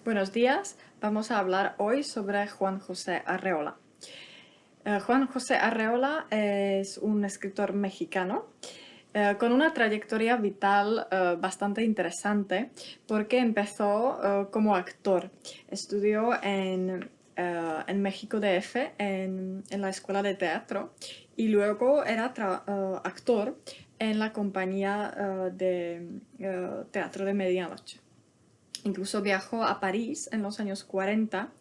Buenos días, vamos a hablar hoy sobre Juan José Arreola. Juan José Arreola es un escritor mexicano con una trayectoria vital bastante interesante porque empezó como actor. Estudió en México DF, en la escuela de teatro, y luego era actor en la compañía de teatro de medianoche. Incluso viajó a París en los años 40.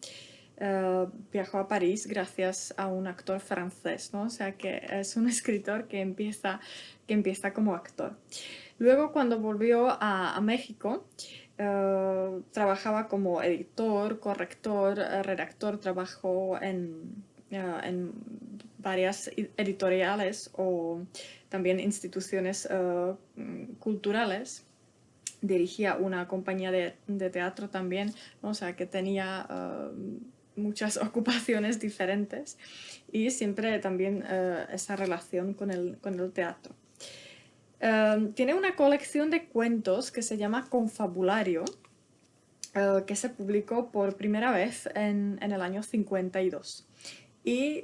Viajó a París gracias a un actor francés, ¿no? O sea que es un escritor que empieza como actor. Luego, cuando volvió a México, trabajaba como editor, corrector, redactor, trabajó en varias editoriales o también instituciones culturales. Dirigía una compañía de teatro también, ¿no? O sea que tenía muchas ocupaciones diferentes y siempre también esa relación con el teatro. Tiene una colección de cuentos que se llama Confabulario, que se publicó por primera vez en el año 52. Y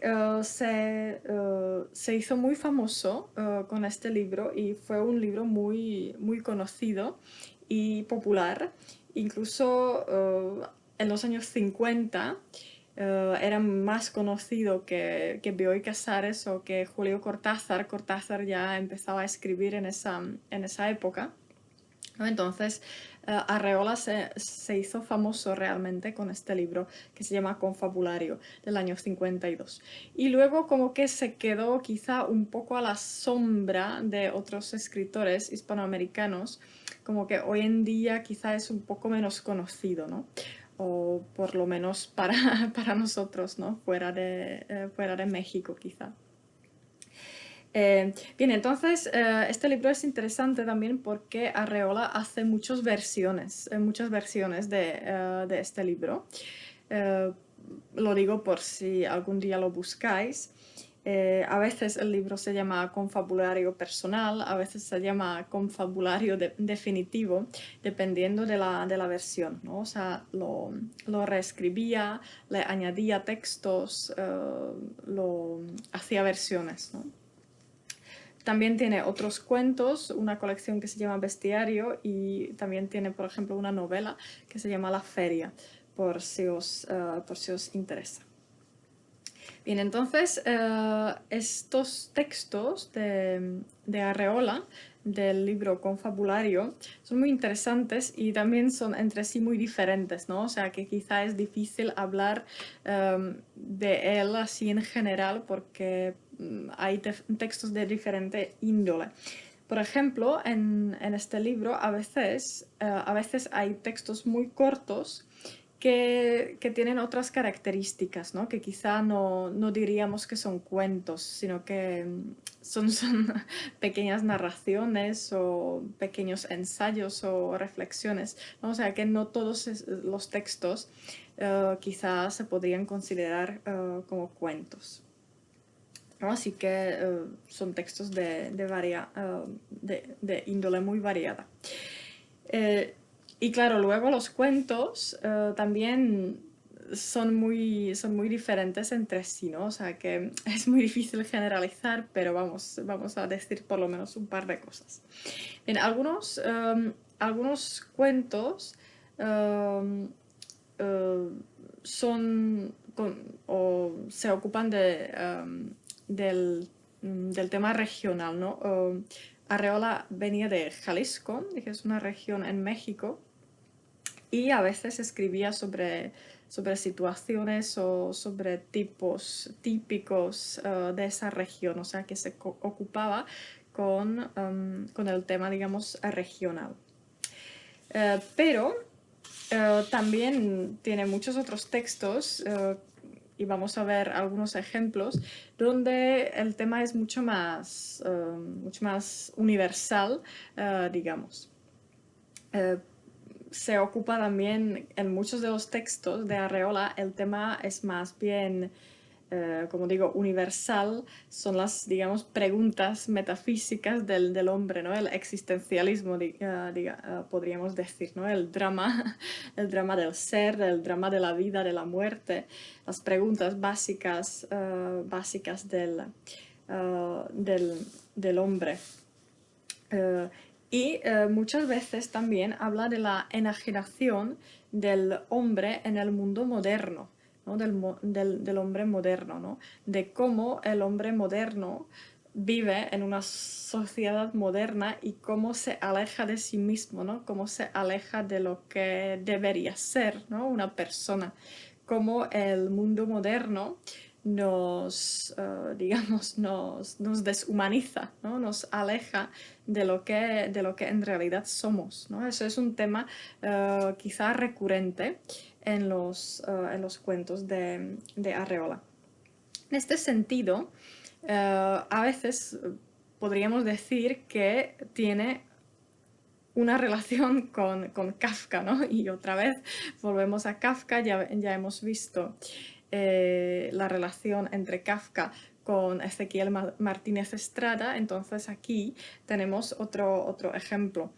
se hizo muy famoso con este libro y fue un libro muy, muy conocido y popular. Incluso en los años 50 era más conocido que Bioy Casares o que Julio Cortázar. Cortázar ya empezaba a escribir en esa época, ¿no? Entonces, Arreola se hizo famoso realmente con este libro que se llama Confabulario, del año 52. Y luego como que se quedó quizá un poco a la sombra de otros escritores hispanoamericanos, como que hoy en día quizá es un poco menos conocido, ¿no? O por lo menos para, para nosotros, ¿no? Fuera de México quizá. Bien, entonces este libro es interesante también porque Arreola hace muchas versiones de este libro. Eh, lo digo por si algún día lo buscáis. A veces el libro se llama Confabulario Personal, a veces se llama Confabulario Definitivo, dependiendo de la versión, ¿no? O sea, lo reescribía, le añadía textos, lo hacía versiones, ¿no? También tiene otros cuentos, una colección que se llama Bestiario, y también tiene, por ejemplo, una novela que se llama La Feria, por si os interesa. Bien, entonces estos textos de Arreola, del libro Confabulario, son muy interesantes y también son entre sí muy diferentes, ¿no? O sea que quizá es difícil hablar de él así en general porque hay textos de diferente índole. Por ejemplo, en este libro a veces hay textos muy cortos que tienen otras características, ¿no? Que quizá no diríamos que son cuentos, sino que son pequeñas narraciones o pequeños ensayos o reflexiones, ¿no? O sea que no todos los textos quizá se podrían considerar como cuentos, ¿no? Así que son textos de índole muy variada. Y claro, luego los cuentos también son muy diferentes entre sí, ¿no? O sea que es muy difícil generalizar, pero vamos a decir por lo menos un par de cosas. Bien, algunos cuentos um, eh, o se ocupan del tema regional, ¿no? Arreola venía de Jalisco, que es una región en México, y a veces escribía sobre situaciones o sobre tipos típicos de esa región, o sea que se ocupaba con el tema, digamos, regional. Pero también tiene muchos otros textos, y vamos a ver algunos ejemplos, donde el tema es mucho más universal, digamos. Eh, Se ocupa también en muchos de los textos de Arreola, el tema es más bien como digo, universal, son las, digamos, preguntas metafísicas del hombre, ¿no? El existencialismo, podríamos decir, ¿no? El drama, el drama del ser, el drama de la vida, de la muerte, las preguntas básicas, básicas del hombre. Muchas veces también habla de la enajenación del hombre en el mundo moderno, ¿no? Del hombre moderno, ¿no? De cómo el hombre moderno vive en una sociedad moderna y cómo se aleja de sí mismo, ¿no? Cómo se aleja de lo que debería ser, ¿no? Una persona. Cómo el mundo moderno digamos, nos deshumaniza, ¿no? Nos aleja de lo que en realidad somos, ¿no? Eso es un tema quizá recurrente en los cuentos de Arreola. En este sentido, a veces podríamos decir que tiene una relación con Kafka, ¿no? Y otra vez volvemos a Kafka, ya hemos visto la relación entre Kafka con Ezequiel Martínez Estrada, entonces aquí tenemos otro ejemplo.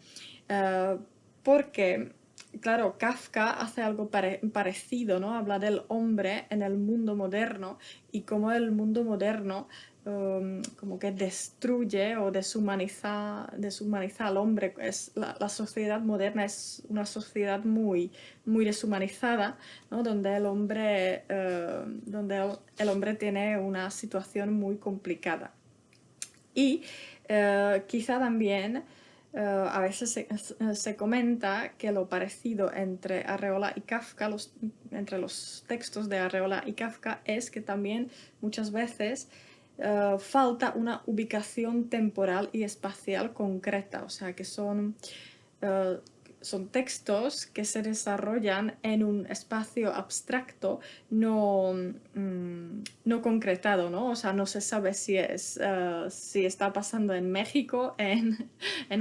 Porque, claro, Kafka hace algo parecido, ¿no? Habla del hombre en el mundo moderno y cómo el mundo moderno como que destruye o deshumaniza al hombre. La sociedad moderna es una sociedad muy, muy deshumanizada, ¿no? Donde el hombre tiene una situación muy complicada. Y quizá también a veces se comenta que lo parecido entre Arreola y Kafka, entre los textos de Arreola y Kafka, es que también muchas veces falta una ubicación temporal y espacial concreta, o sea que son textos que se desarrollan en un espacio abstracto no concretado, ¿no? O sea, no se sabe si está pasando en México, en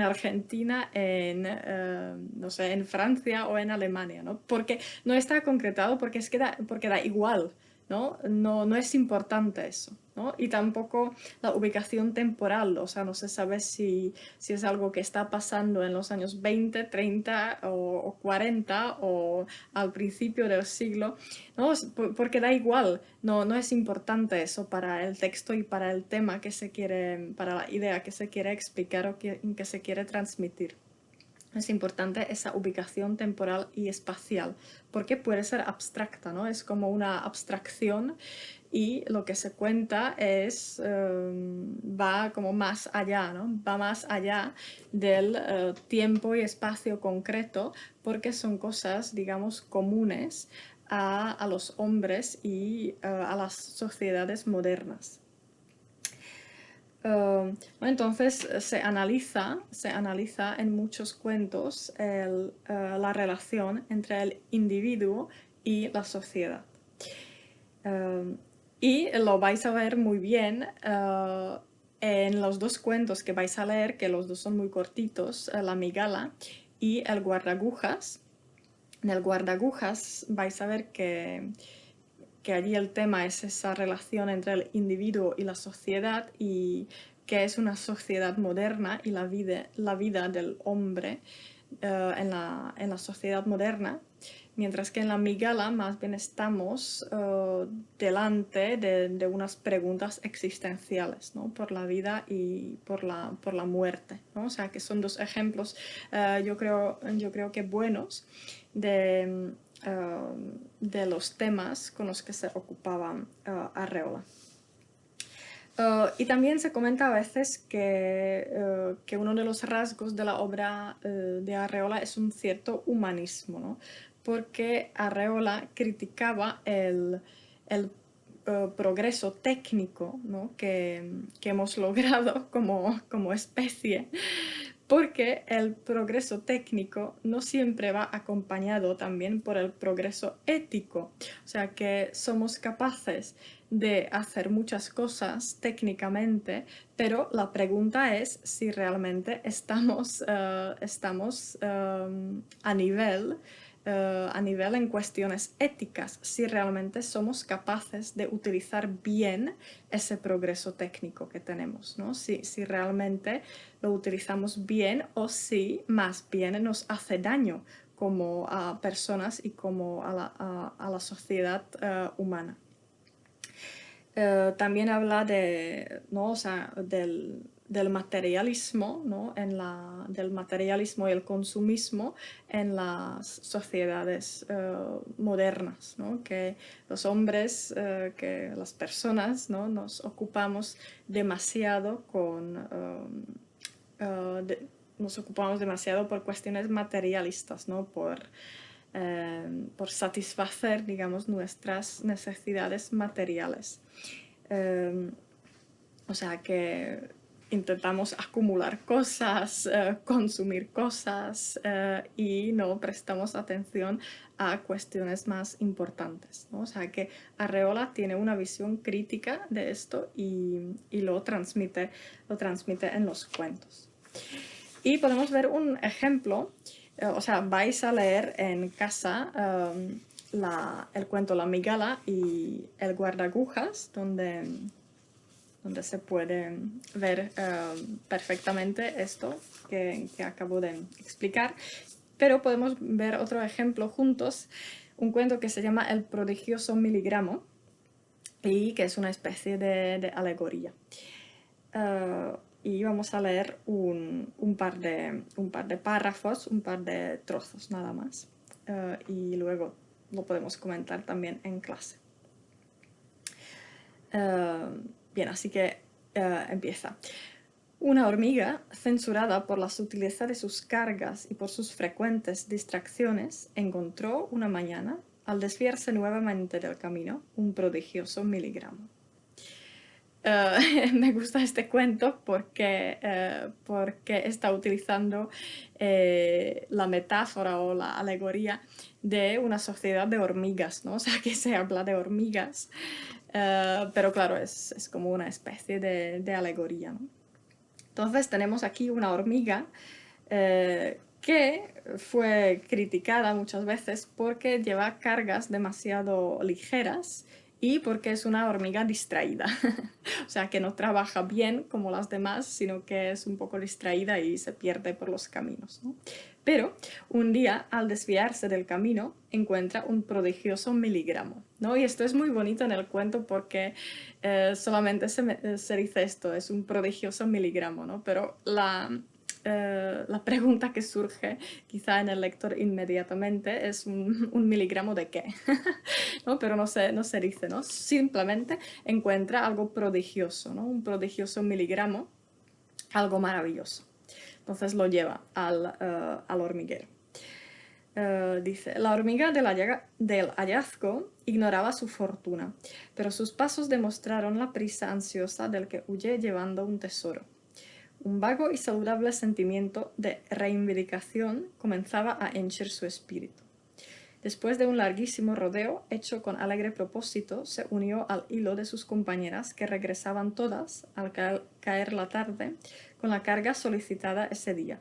Argentina, no sé, en Francia o en Alemania, ¿no? Porque no está concretado porque da igual, ¿no? No es importante eso, ¿no? Y tampoco la ubicación temporal, o sea, no se sabe si es algo que está pasando en los años 20, 30 o 40 o al principio del siglo, ¿no? Porque da igual, no es importante eso para el texto y para el tema para la idea que se quiere explicar o que se quiere transmitir. Es importante esa ubicación temporal y espacial, porque puede ser abstracta, ¿no? Es como una abstracción y lo que se cuenta va como más allá, ¿no? Va más allá del tiempo y espacio concreto, porque son cosas, digamos, comunes a los hombres y a las sociedades modernas. Entonces se analiza en muchos cuentos la relación entre el individuo y la sociedad. Y lo vais a ver muy bien en los dos cuentos que vais a leer, que los dos son muy cortitos, La Migala y El Guardagujas. En El Guardagujas vais a ver que allí el tema es esa relación entre el individuo y la sociedad y que es una sociedad moderna y la vida del hombre en la sociedad moderna, mientras que en La Migala más bien estamos delante de unas preguntas existenciales, ¿no? Por la vida y por la muerte, ¿no? O sea que son dos ejemplos yo creo que buenos de los temas con los que se ocupaba Arreola. Y también se comenta a veces que uno de los rasgos de la obra de Arreola es un cierto humanismo, ¿no? Porque Arreola criticaba el progreso técnico, ¿no? que hemos logrado como especie, porque el progreso técnico no siempre va acompañado también por el progreso ético. O sea que somos capaces de hacer muchas cosas técnicamente, pero la pregunta es si realmente estamos a nivel a nivel en cuestiones éticas, si realmente somos capaces de utilizar bien ese progreso técnico que tenemos, ¿no? Si realmente lo utilizamos bien o si más bien nos hace daño como a personas y como a la sociedad humana. También habla de, ¿no? O sea, del materialismo, ¿no? Del materialismo y el consumismo en las sociedades modernas, ¿no? Que los hombres, que las personas, ¿no? Nos ocupamos demasiado nos ocupamos demasiado por cuestiones materialistas, ¿no? Por satisfacer, digamos, nuestras necesidades materiales. O sea que intentamos acumular cosas, consumir cosas y no prestamos atención a cuestiones más importantes, ¿no? O sea que Arreola tiene una visión crítica de esto y lo transmite en los cuentos. Y podemos ver un ejemplo, o sea, vais a leer en casa el cuento La Migala y el guardagujas, donde se puede ver perfectamente esto que acabo de explicar. Pero podemos ver otro ejemplo juntos, un cuento que se llama El prodigioso miligramo y que es una especie de alegoría. Y vamos a leer un par de párrafos, un par de trozos nada más. Y luego lo podemos comentar también en clase. Bien, así que empieza. Una hormiga, censurada por la sutileza de sus cargas y por sus frecuentes distracciones, encontró una mañana, al desviarse nuevamente del camino, un prodigioso miligramo. Me gusta este cuento porque está utilizando la metáfora o la alegoría de una sociedad de hormigas, ¿no? O sea, que se habla de hormigas, pero claro, es como una especie de alegoría, ¿no? Entonces tenemos aquí una hormiga que fue criticada muchas veces porque lleva cargas demasiado ligeras y porque es una hormiga distraída. O sea, que no trabaja bien como las demás, sino que es un poco distraída y se pierde por los caminos, ¿no? Pero un día, al desviarse del camino, encuentra un prodigioso miligramo, ¿no? Y esto es muy bonito en el cuento porque solamente se dice esto, es un prodigioso miligramo, ¿no? Pero la pregunta que surge quizá en el lector inmediatamente es un miligramo de qué, ¿no? Pero no se dice, ¿no? Simplemente encuentra algo prodigioso, ¿no? Un prodigioso miligramo, algo maravilloso. Entonces lo lleva al hormiguero. Dice, la hormiga del hallazgo ignoraba su fortuna, pero sus pasos demostraron la prisa ansiosa del que huye llevando un tesoro. Un vago y saludable sentimiento de reivindicación comenzaba a henchir su espíritu. Después de un larguísimo rodeo, hecho con alegre propósito, se unió al hilo de sus compañeras, que regresaban todas, al caer la tarde, con la carga solicitada ese día,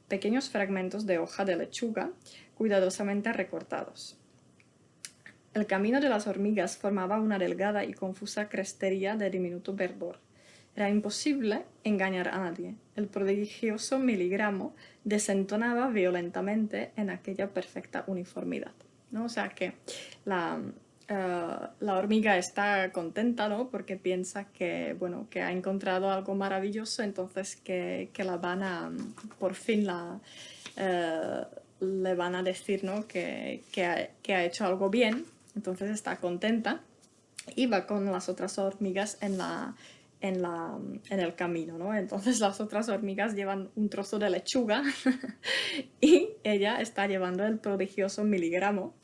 pequeños fragmentos de hoja de lechuga, cuidadosamente recortados. El camino de las hormigas formaba una delgada y confusa crestería de diminuto verdor. Era imposible engañar a nadie. El prodigioso miligramo desentonaba violentamente en aquella perfecta uniformidad, ¿no? O sea que la hormiga está contenta, ¿no? Porque piensa que, bueno, que ha encontrado algo maravilloso, entonces que la van a, por fin le van a decir, ¿no? que ha hecho algo bien, entonces está contenta y va con las otras hormigas en el camino, ¿no? Entonces las otras hormigas llevan un trozo de lechuga y ella está llevando el prodigioso miligramo,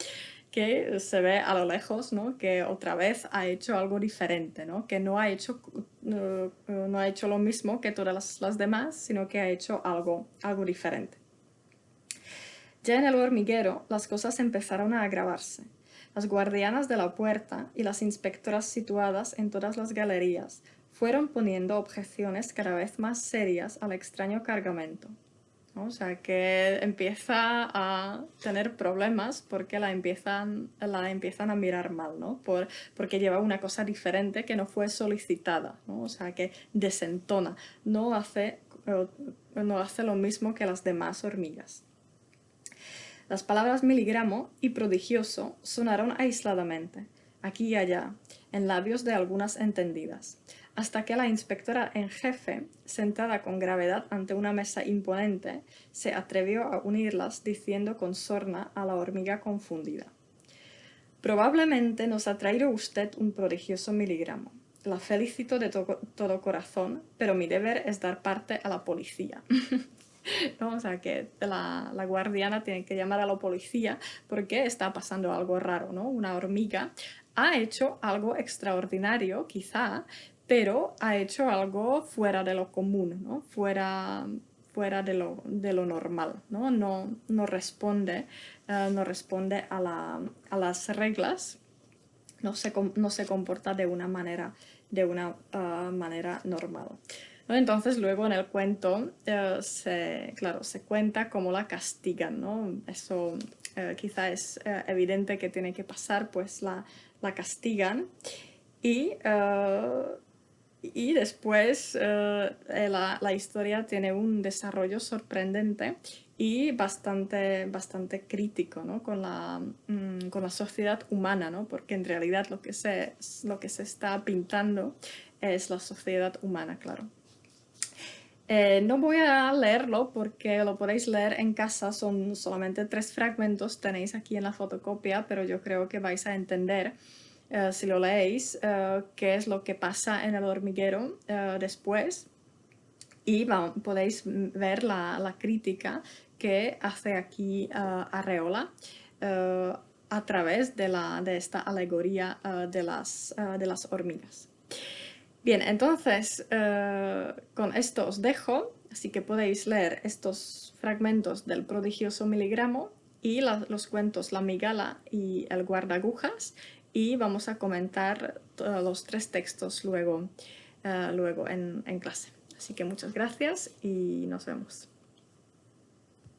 que se ve a lo lejos, ¿no? Que otra vez ha hecho algo diferente, ¿no? Que no ha hecho lo mismo que todas las demás, sino que ha hecho algo diferente. Ya en el hormiguero las cosas empezaron a agravarse. Las guardianas de la puerta y las inspectoras situadas en todas las galerías fueron poniendo objeciones cada vez más serias al extraño cargamento. ¿no? O sea, que empieza a tener problemas porque la empiezan a mirar mal, ¿no? Porque lleva una cosa diferente que no fue solicitada, ¿no? O sea, que desentona, no hace lo mismo que las demás hormigas. Las palabras miligramo y prodigioso sonaron aisladamente, aquí y allá, en labios de algunas entendidas, hasta que la inspectora en jefe, sentada con gravedad ante una mesa imponente, se atrevió a unirlas diciendo con sorna a la hormiga confundida. Probablemente nos ha traído usted un prodigioso miligramo. La felicito de todo corazón, pero mi deber es dar parte a la policía. ¿No? O sea, que la guardiana tiene que llamar a la policía porque está pasando algo raro, ¿no? Una hormiga ha hecho algo extraordinario, quizá, pero ha hecho algo fuera de lo común, ¿no? Fuera de lo normal, ¿no? No responde, no responde a las reglas, no se comporta de una manera normal, ¿no? Entonces luego en el cuento se cuenta cómo la castigan, ¿no? Eso quizá es evidente que tiene que pasar, pues la castigan y después la historia tiene un desarrollo sorprendente y bastante crítico, ¿no? con la sociedad humana, ¿no? Porque en realidad lo que se está pintando es la sociedad humana, claro. No voy a leerlo porque lo podéis leer en casa, son solamente 3 fragmentos, tenéis aquí en la fotocopia, pero yo creo que vais a entender, si lo leéis, qué es lo que pasa en el hormiguero después, y podéis ver la crítica que hace aquí Arreola a través de esta alegoría de las hormigas. Bien, entonces con esto os dejo, así que podéis leer estos fragmentos del prodigioso miligramo y los cuentos La migala y El guardagujas, y vamos a comentar los 3 textos luego en clase. Así que muchas gracias y nos vemos.